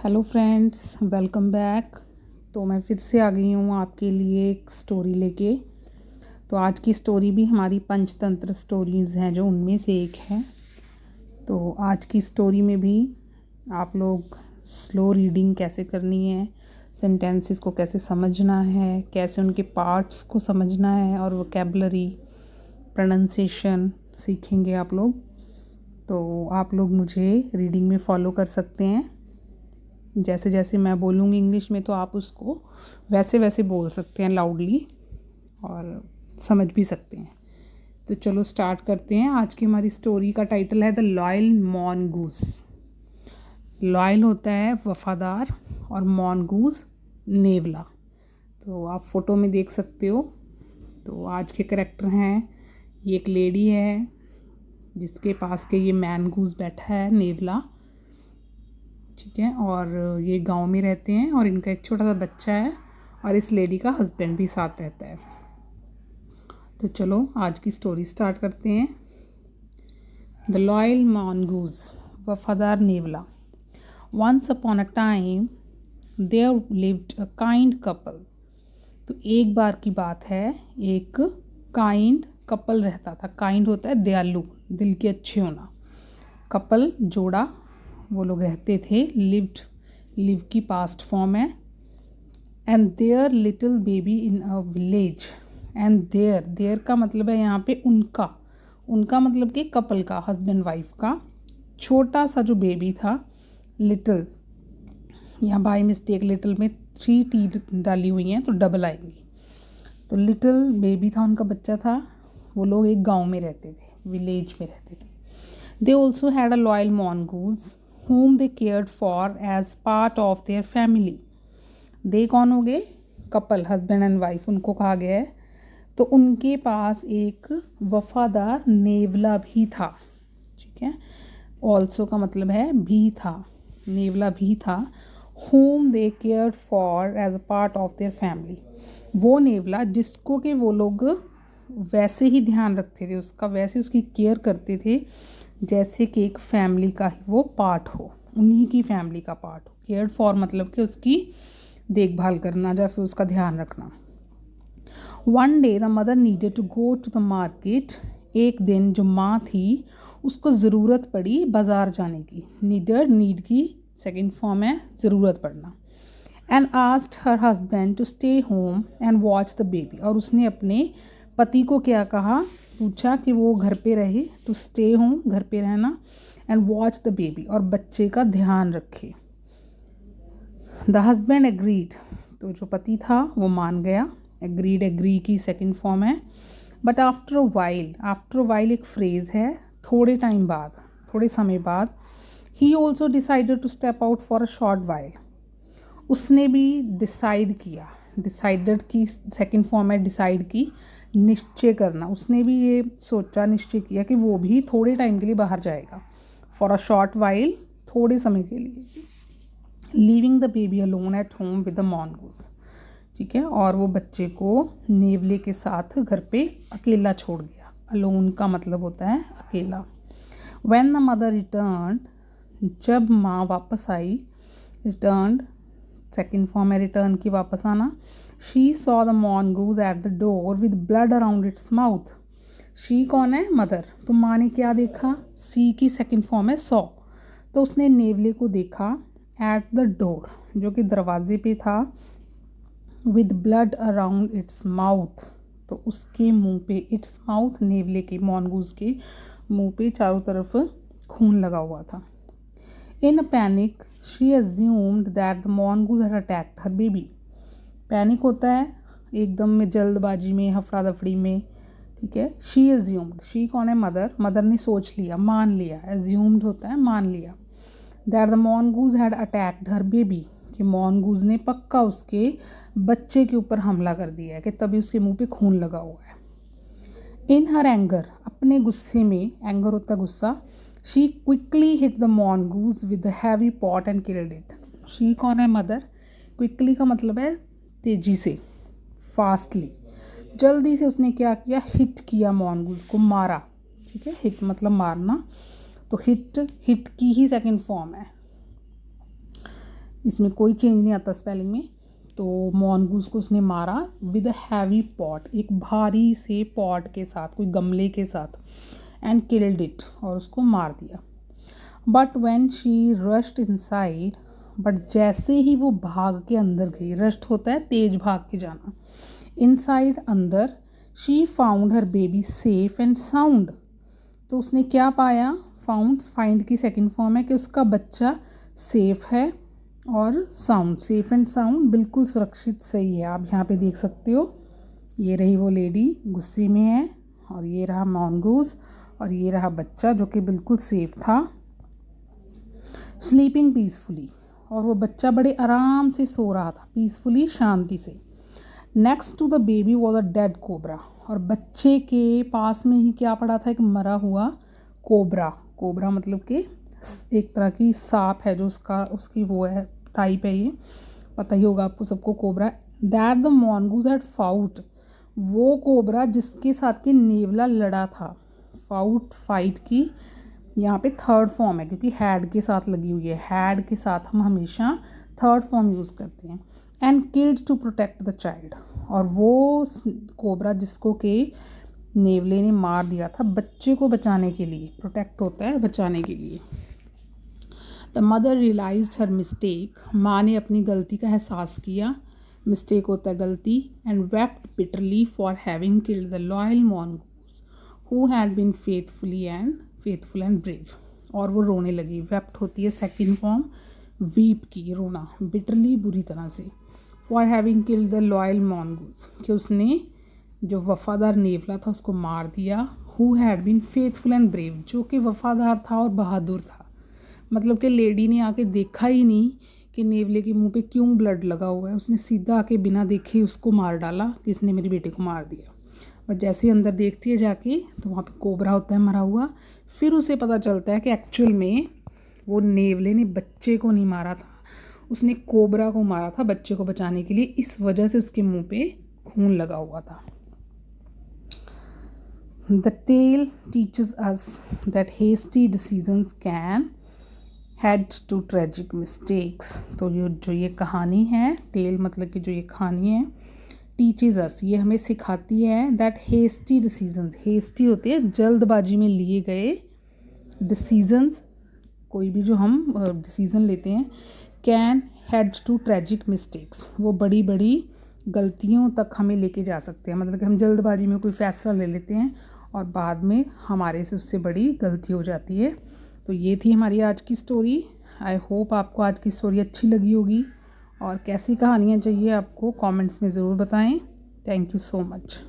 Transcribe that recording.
Hello friends, welcome back. तो मैं फिर से आ गई हूँ आपके लिए एक स्टोरी लेके। तो आज की स्टोरी भी हमारी पंचतंत्र स्टोरीज़ हैं जो उनमें से एक है। तो आज की स्टोरी में भी आप लोग स्लो रीडिंग कैसे करनी है, सेंटेंसेस को कैसे समझना है, कैसे उनके पार्ट्स को समझना है और वोकेबलरी प्रोनाउंसिएशन सीखेंगे आप लोग। तो आप लोग मुझे रीडिंग में फॉलो कर सकते हैं। जैसे जैसे मैं बोलूँगी इंग्लिश में तो आप उसको वैसे वैसे बोल सकते हैं लाउडली और समझ भी सकते हैं। तो चलो स्टार्ट करते हैं। आज की हमारी स्टोरी का टाइटल है द लॉयल मॉनगूस। लॉयल होता है वफ़ादार और मॉनगूस नेवला। तो आप फ़ोटो में देख सकते हो। तो आज के करैक्टर हैं, ये एक लेडी है जिसके पास के ये मैनगूस बैठा है नेवला, ठीक है। और ये गांव में रहते हैं और इनका एक छोटा सा बच्चा है और इस लेडी का हस्बैंड भी साथ रहता है। तो चलो आज की स्टोरी स्टार्ट करते हैं। द लॉयल मॉनगूस, वफादार नेवला। Once upon a time there lived a kind couple. तो एक बार की बात है, एक काइंड कपल रहता था। काइंड होता है दयालु, दिल के अच्छे होना। कपल जोड़ा वो लोग रहते थे। लिव की पास्ट फॉर्म है। And there little baby in a village. And there का मतलब है यहाँ पे उनका मतलब कि कपल का, हस्बैंड वाइफ का छोटा सा जो बेबी था। लिटिल, यहाँ बाय मिस्टेक लिटिल में 3 टी डाली हुई हैं तो डबल आएंगी। तो लिटिल बेबी था, उनका बच्चा था। वो लोग एक गांव में रहते थे, विलेज में रहते थे। They also had a loyal mongoose whom they cared for as part of their family. They कौन हो गए? कपल, हस्बैंड एंड वाइफ, उनको कहा गया है। तो उनके पास एक वफादार नेवला भी था, ठीक है। ऑल्सो का मतलब है भी था, नेवला भी था। whom they cared for as a part of their family. वो नेवला जिसको कि वो लोग वैसे ही ध्यान रखते थे उसका, वैसे उसकी केयर करते थे जैसे कि एक फैमिली का ही वो पार्ट हो, उन्हीं की फैमिली का पार्ट हो। केयर्ड फॉर मतलब कि उसकी देखभाल करना या फिर उसका ध्यान रखना। One day the mother needed to go to the market. एक दिन जो माँ थी उसको ज़रूरत पड़ी बाज़ार जाने की। नीड की सेकेंड फॉर्म है ज़रूरत पड़ना। And asked her husband to stay home and watch the baby. और उसने अपने पति को क्या कहा, पूछा कि वो घर पे रहे, तो स्टे होम, घर पे रहना, एंड वॉच द बेबी, और बच्चे का ध्यान रखे। The husband agreed. तो जो पति था वो मान गया। एग्री की सेकंड फॉर्म है। बट आफ्टर अ वाइल एक फ्रेज है, थोड़े टाइम बाद, थोड़े समय बाद। He also decided to step out for a short while. उसने भी डिसाइड किया। डिसाइडेड की सेकंड फॉर्म है डिसाइड की, निश्चय करना। उसने भी ये सोचा, निश्चय किया कि वो भी थोड़े टाइम के लिए बाहर जाएगा। फॉर अ शॉर्ट वाइल, थोड़े समय के लिए। Leaving the baby alone at home with the mongoose, ठीक है। और वो बच्चे को नेवले के साथ घर पे अकेला छोड़ गया। अलोन का मतलब होता है अकेला। व्हेन द मदर रिटर्न, जब माँ वापस आई, रिटर्न सेकेंड फॉर्म है रिटर्न की, वापस आना। She saw the mongoose at the door with blood around its mouth. She कौन है? मदर। तो माँ ने क्या देखा? सी की सेकेंड फॉर्म है सॉ। तो उसने नेवले को देखा एट द डोर, जो कि दरवाजे पे था, with blood around its mouth. तो उसके मुंह पे, इट्स माउथ नेवले के, मॉनगूज के मुंह पे चारों तरफ खून लगा हुआ था। In a panic she assumed दैट द mongoose had attacked her baby. Panic होता है एकदम में, जल्दबाजी में, हफड़ा दफड़ी में, ठीक है। शी assumed, शी कौन है? मदर। मदर ने सोच लिया, मान लिया। assumed होता है मान लिया। दैट द mongoose had attacked her baby, कि mongoose ने पक्का उसके बच्चे के ऊपर हमला कर दिया है, कि तभी उसके मुंह पे खून लगा हुआ है। इन हर एंगर, अपने गुस्से में, एंगर होता है गुस्सा, she quickly hit the mongoose with the heavy pot and killed it. She कौन है? मदर। क्विकली का मतलब है तेजी से, फास्टली, जल्दी से उसने क्या किया? हिट किया, मॉनगूज को मारा, ठीक है। हिट मतलब मारना, तो हिट की ही सेकंड फॉर्म है। इसमें कोई चेंज नहीं आता स्पेलिंग में। तो मॉन्गूस को उसने मारा विद अ हैवी पॉट, एक भारी से पॉट के साथ, कोई गमले के साथ, एंड किल्ड इट, और उसको मार दिया। But when she rushed inside, but जैसे ही वो भाग के अंदर गई, रश्ड होता है तेज भाग के जाना, इनसाइड अंदर, she found her baby safe and sound. तो उसने क्या पाया, फाउंड, फाइंड की सेकंड फॉर्म है कि उसका बच्चा सेफ है और साउंड, सेफ एंड साउंड, बिल्कुल सुरक्षित सही है। आप यहाँ पे देख सकते हो, ये रही वो लेडी गुस्से में है, और ये रहा मॉन्गूस, और ये रहा बच्चा जो कि बिल्कुल सेफ था, स्लीपिंग पीसफुली, और वो बच्चा बड़े आराम से सो रहा था, पीसफुली, शांति से। Next to the baby was a dead cobra, और बच्चे के पास में ही क्या पड़ा था, एक मरा हुआ कोबरा। कोबरा मतलब कि एक तरह की सांप है जो उसकी वो है, टाइप है, ये पता ही होगा आपको सबको cobra. That the mongoose had fought, वो कोबरा जिसके साथ के नेवला लड़ा था, फाउट, फाइट की यहाँ पे थर्ड फॉर्म है क्योंकि हैड के साथ लगी हुई है, हैड के साथ हम हमेशा थर्ड फॉर्म यूज़ करते हैं। And killed to protect the child, और वो कोबरा जिसको के नेवले ने मार दिया था बच्चे को बचाने के लिए, प्रोटेक्ट होता है बचाने के लिए। The mother realised her mistake, माँ ने अपनी गलती का एहसास किया, मिस्टेक होता है गलती, and wept bitterly for having killed the loyal mongoose who had been faithful and brave. और वो रोने लगी, वेप्ट होती है सेकंड फॉर्म वीप की, रोना, बिटरली, बुरी तरह से, for having killed the loyal mongoose, कि उसने जो वफ़ादार नेवला था उसको मार दिया, who had been faithful and brave, जो कि वफ़ादार था और बहादुर था। मतलब कि लेडी ने आके देखा ही नहीं कि नेवले के मुंह पे क्यों ब्लड लगा हुआ है, उसने सीधा आके बिना देखे उसको मार डाला कि इसने मेरे बेटे को मार दिया। बट जैसे ही अंदर देखती है जाके तो वहाँ पे कोबरा होता है मरा हुआ, फिर उसे पता चलता है कि एक्चुअल में वो नेवले ने बच्चे को नहीं मारा था, उसने कोबरा को मारा था बच्चे को बचाने के लिए, इस वजह से उसके मुंह पे खून लगा हुआ था। The tale teaches us that hasty decisions can head to tragic mistakes। तो ये कहानी है, टेल मतलब कि जो ये कहानी है, टीचेज अस, ये हमें सिखाती है दैट हेस्टी डिसीजंस, हेस्टी होते हैं जल्दबाजी में लिए गए डिसीजंस, कोई भी जो हम डिसीज़न लेते हैं, can head to tragic mistakes, वो बड़ी बड़ी गलतियों तक हमें लेके जा सकते हैं। मतलब कि हम जल्दबाजी में कोई फ़ैसला ले लेते हैं और बाद में हमारे से उससे बड़ी गलती हो जाती है। तो ये थी हमारी आज की स्टोरी। आई होप आपको आज की स्टोरी अच्छी लगी होगी, और कैसी कहानियाँ चाहिए आपको कमेंट्स में ज़रूर बताएं। Thank you so much.